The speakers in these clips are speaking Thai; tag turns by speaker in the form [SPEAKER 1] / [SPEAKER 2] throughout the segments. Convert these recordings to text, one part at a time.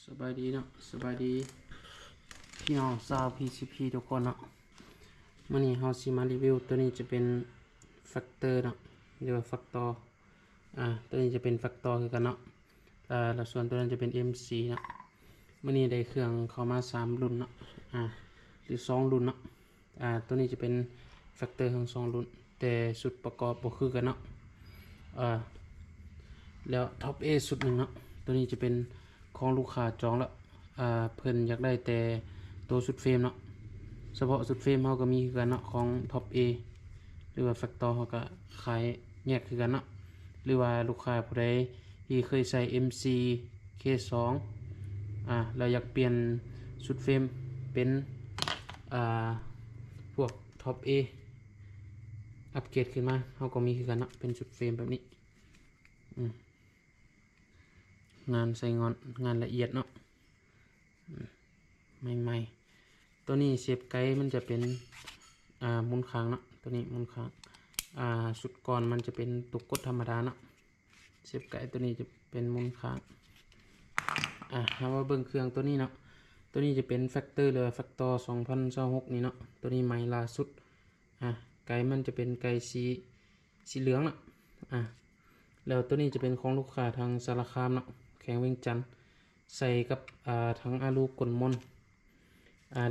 [SPEAKER 1] สบายดีเนาะสบายดีพี่น้องชาว PCP ทุกคนเนาะมื้อนี้เฮาสิมารีวิวตัวนี้จะเป็นแฟกเตอร์เนาะหรือว่าแฟกตอร์ตัวนี้จะเป็นแฟกตอร์คือกันเนาะแล้วส่วนตัวนั้นจะเป็น MC เนาะมื้อนี้ได้เครื่องเข้ามา3รุ่นเนาะหรือ2รุ่นเนาะตัวนี้จะเป็นแฟกเตอร์ทั้ง2รุ่นแต่สุดประกอบบ่คือกันเนาะแล้วท็อป A สุดหนึ่งเนาะตัวนี้จะเป็นของลูกค้าจองแล้วเพิ่นอยากได้แต่ตัวสุดเฟรมเนาะเฉพาะสุดเฟรมเฮาก็มีคือกันเนาะของท็อป A หรือว่าแฟกตอร์เฮาก็ขายแยกคือกันเนาะหรือว่าลูกค้าผู้ใดที่เคยใส่ MC K2 แล้วอยากเปลี่ยนสุดเฟรมเป็นพวกท็อป A อัปเกรดขึ้นมาเฮาก็มีคือกันเนาะเป็นสุดเฟรมแบบนี้งานใส่งานละเอียดเนาะใหม่ๆตัวนี้เสียบไกด์มันจะเป็นหมุนค้างเนาะตัวนี้หมุนค้างสุดก่อนมันจะเป็นตุกกดธรรมดาเนาะเสียบไกด์ตัวนี้จะเป็นหมุนค้างเรามาเบิ่งเครื่องตัวนี้เนาะตัวนี้จะเป็นแฟกเตอร์เลยแฟกตอร์2026นี่เนาะตัวนี้ใหม่ล่าสุดไกด์มันจะเป็นไกด์สีเหลืองเนาะแล้วตัวนี้จะเป็นของลูกค้าทางสารคามเนาะแข็งเวียงจันทร์ใส่กับทั้งอาลูกลมน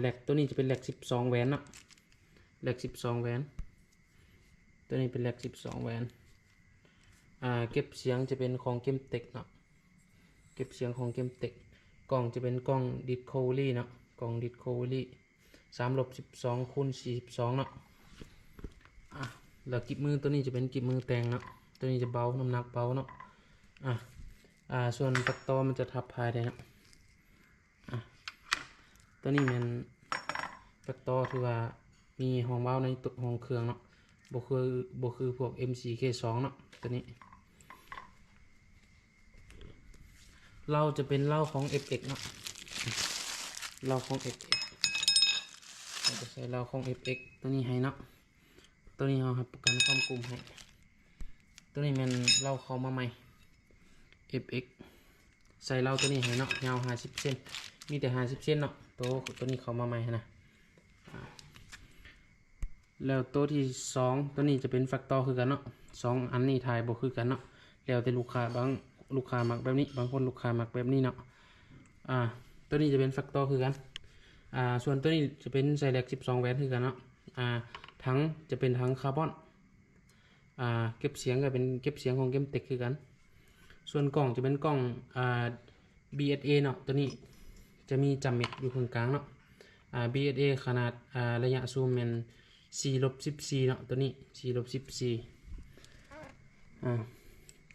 [SPEAKER 1] แหลกตัวนี้จะเป็นแหลก12แหวนเนาะแหลก12แหวนตัวนี้เป็นแหลก12แหวนเก็บเสียงจะเป็นของเกมเต็กเนาะเก็บเสียงของเกมเต็กกล่องจะเป็นกล่องดิสโคเวอรี่เนาะกล่องดิสโคเวอรี่3-12คูณ42เนาะแล้วกิบมือตัวนี้จะเป็นกิบมือแต่งเนาะตัวนี้จะเบาน้ำหนักเบาเนาะส่วนแฟกตอร์มันจะทับภายได้นะตัวนี้มันแฟกตอร์ถือว่ามีห้องเบาในตัวห้องเครื่องเนาะบ่คือพวก MCK2 เนาะตัวนี้เราจะเป็นเหล้าของ FX เนาะเหล้าของ FX เราจะใส่เหล้าของ FX ตัวนี้ให้เนาะตัวนี้เราให้ประกันความกลุ่มให้ตัวนี้มันเหล้าเข้ามาใหม่ FX ใส่เหล้าตัวนี้ให้เนาะยาว50เซนมีแต่50เซนเนาะตัวนี้เข้ามาใหม่นะแล้วตัวที่2ตัวนี้จะเป็นแฟกตอร์คือกันเนาะ2อันนี้ถ่ายบ่คือกันเนาะแล้วแต่ลูกค้าบางลูกค้ามักแบบนี้บางคนลูกค้ามักแบบนี้เนาะตัวนี้จะเป็นแฟกตอร์คือกันส่วนตัวนี้จะเป็นใส่แหลก12แหวนคือกันเนาะทั้งจะเป็นทั้งคาร์บอนเก็บเสียงก็เป็นเก็บเสียงของเกมเต็กคือกันส่วนกล่องจะเป็นกล่องBSA เนาะตัวนี้จะมีจำเม็ดอยู่ตรงกลางเนาะBSA ขนาดระยะซูมเป็น4-14เนาะตัวนี้4-14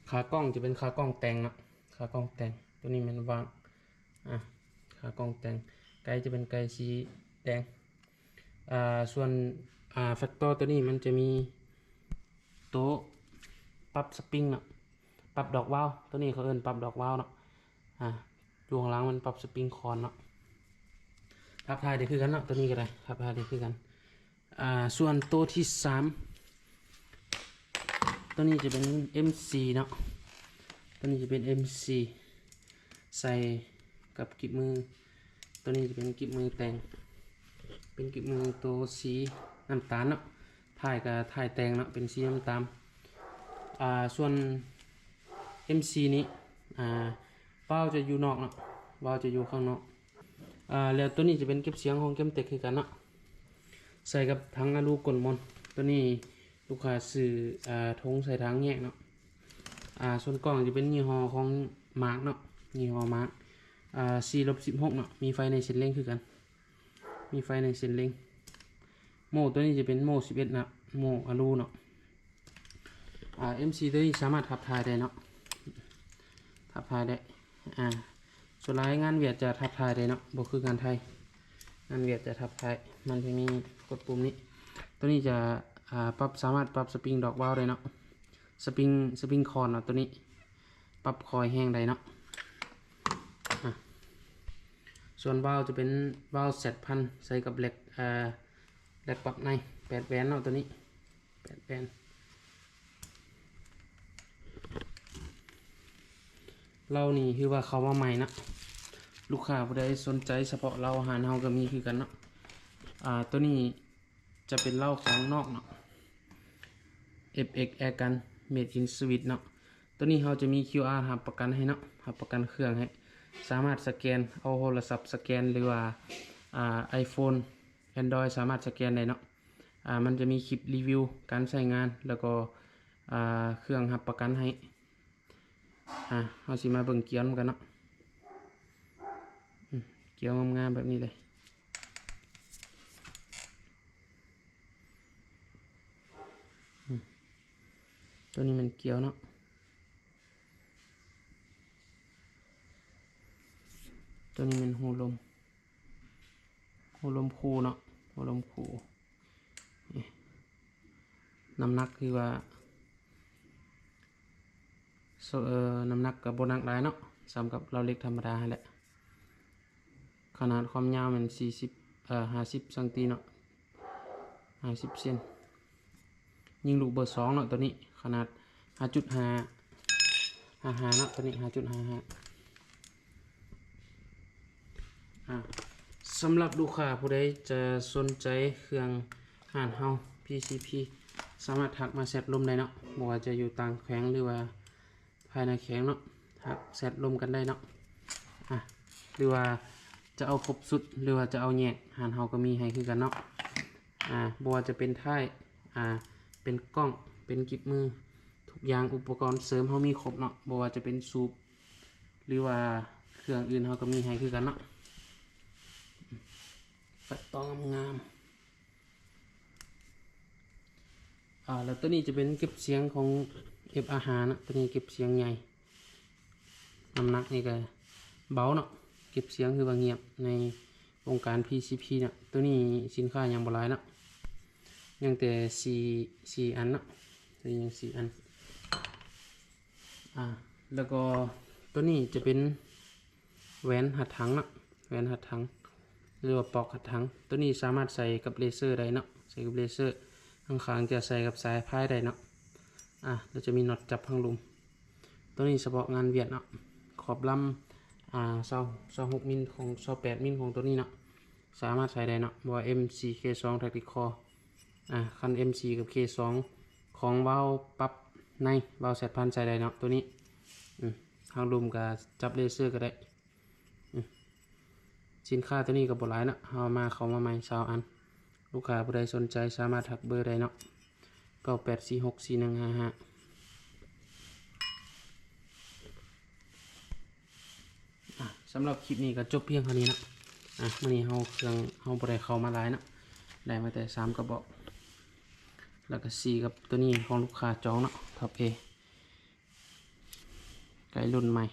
[SPEAKER 1] ขากล้องจะเป็นขากล้องแต่งเนาะขากล้องแต่งตัวนี้มันวางขากล้องแต่งไกด์จะเป็นไกด์สีแดงส่วนแฟกตอร์ตัวนี้มันจะมีโต๊ะปรับสปริงเนาะปรับดอกว้าวตัวนี้เขาเอิ้นปรับดอกว้าวเนาะดวงหลังมันปรับสปริงคอนเนาะทับทายได้คือกันเนาะตัวนี้ก็ได้ทับทายได้คือกันส่วนตัวที่3ตัวนี้จะเป็น MC เนาะตัวนี้จะเป็น MC ใส่กับกิบมือตัวนี้จะเป็นกิบมือแต่งเป็นกิบมือตัวสีน้ำตาลเนาะถ่ายกับถ่ายแต่งเนาะเป็นสีน้ำตาลส่วน MC นี้เป้าจะอยู่นอกเนาะเป้าจะอยู่ข้างนอกแล้วตัวนี้จะเป็นเก็บเสียงของเกมเต็กคือกันเนาะใส่กับทั้งอลูกลมนตัวนี้ลูกค้าซื้อทงใส่ทั้งแยกเนาะส่วนกล่องจะเป็นยี่ห้อของมาร์กเนาะยี่ห้อมาร์ก4-16เนาะมีไฟในเส้นเร่งคือกันมีไฟในเส้นเร่งโหมดตัวนี้จะเป็นโหมด11นะโหมดอลูเนาะMC ตัวนี้สามารถทับทายได้เนาะทับทายได้ส่วนรายงานเวียดจะทับทายได้เนาะบ่คืองานไทยงานเวียดจะทับทายมันจะมีกดปุ่มนี้ตัวนี้จะสามารถปรับสปริงดอกว้าวได้เนาะสปริงคอนเนาะตัวนี้ปรับคอยแห้งได้เนาะส่วนว้าวจะเป็นว้าว7,000ใส่กับเหล็กปรับใน8แหวนเนาะตัวนี้8แหวนเรานี่คือว่าเขามาใหม่นะ ลูกค้าผู้ใดสนใจเฉพาะเหล้าอาหารเฮาก็มีคือกันเนาะตัวนี้จะเป็นเหล้าของนอกเนาะ FX Air กัน Made in Swiss เนาะตัวนี้เราจะมี QR รับประกันให้เนาะรับประกันเครื่องให้สามารถสแกนเอาโทรศัพท์สแกนหรือว่าiPhone Android สามารถสแกนได้เนาะมันจะมีคลิปรีวิวการใช้งานแล้วก็เครื่องรับประกันให้เราสิมาเบิ่งเกียร์กันเนาะเกียร์งามๆแบบนี้เลยตัวนี้มันเกียวเนาะตัวนี้มันหูลมคูเนาะหูลมคูน้ำหนักคือว่าน้ำหนักกับโบนักได้เนาะสำกับเราเล็กธรรมดาแหละขนาดความยาวมัน50 ซนเนาะ50 เซนยิงลูกเบอร์2เนาะตัวนี้ขนาด 5.5 เนาะตัวนี้ 5.55 สำหรับลูกค้าผู้ใดจะสนใจเครื่องห่านเฮา PCP สามารถทักมาแซดลมได้เนาะบ่ว่าจะอยู่ต่างแขวงหรือว่าภายในแขวงเนาะทักแซดลมกันได้เนาะหรือว่าจะเอาครบสุดหรือว่าจะเอาแยกห่านเฮาก็มีให้คือกันเนาะบ่ว่าจะเป็นท้ายเป็นกล้องเป็นกิบมือทุกอย่างอุปกรณ์เสริมเฮามีครบเนาะบ่ว่าจะเป็นสูบหรือว่าเครื่องอื่นเฮาก็มีให้คือกันเนาะปัดต้องงามแล้วตัวนี้จะเป็นเก็บเสียงของเก็บอาหารนะตัวนี้เก็บเสียงใหญ่น้ำหนักนี่ก็เบาเนาะเก็บเสียงคือว่าเงียบในวงการ PCP เนาะตัวนี้สินค้ายังบ่หลายเนาะยังแต่4อันเนาะตัวนี้ยัง4 อันแล้วก็ตัวนี้จะเป็นแหวนหัดถังเนาะแหวนหัดถังหรือว่าปอกหัดถังตัวนี้สามารถใส่กับเลเซอร์ได้เนาะใส่กับเลเซอร์ข้างๆจะใส่กับสายพายได้เนาะเราจะมีน็อตจับพังลมตัวนี้เฉพาะงานเวียดเนาะขอบลำ26 มิลของ28 มิลของตัวนี้เนาะสามารถใส่ได้เนาะว่า MC K2 Tactical คัน MC กับ K2 ของเบาปรับในเบาแสดพันใส่ได้เนาะตัวนี้พังลมกับจับเลเซอร์ก็ได้สินค้าตัวนี้กับบหลายเนาะเขามาใหม่20 อันลูกค้าผู้ใดสนใจสามารถทักเบอร์ได้เนาะ98464155สำหรับคลิปนี้ก็จบเพียงเท่านี้นะวันนี้เครื่องบ่ได้เข้ามาหลายเนาะได้มาแต่3 กระบอกแล้วก็4กับตัวนี้ของลูกค้าจองเนาะท็อป A ไก่รุ่นใหม่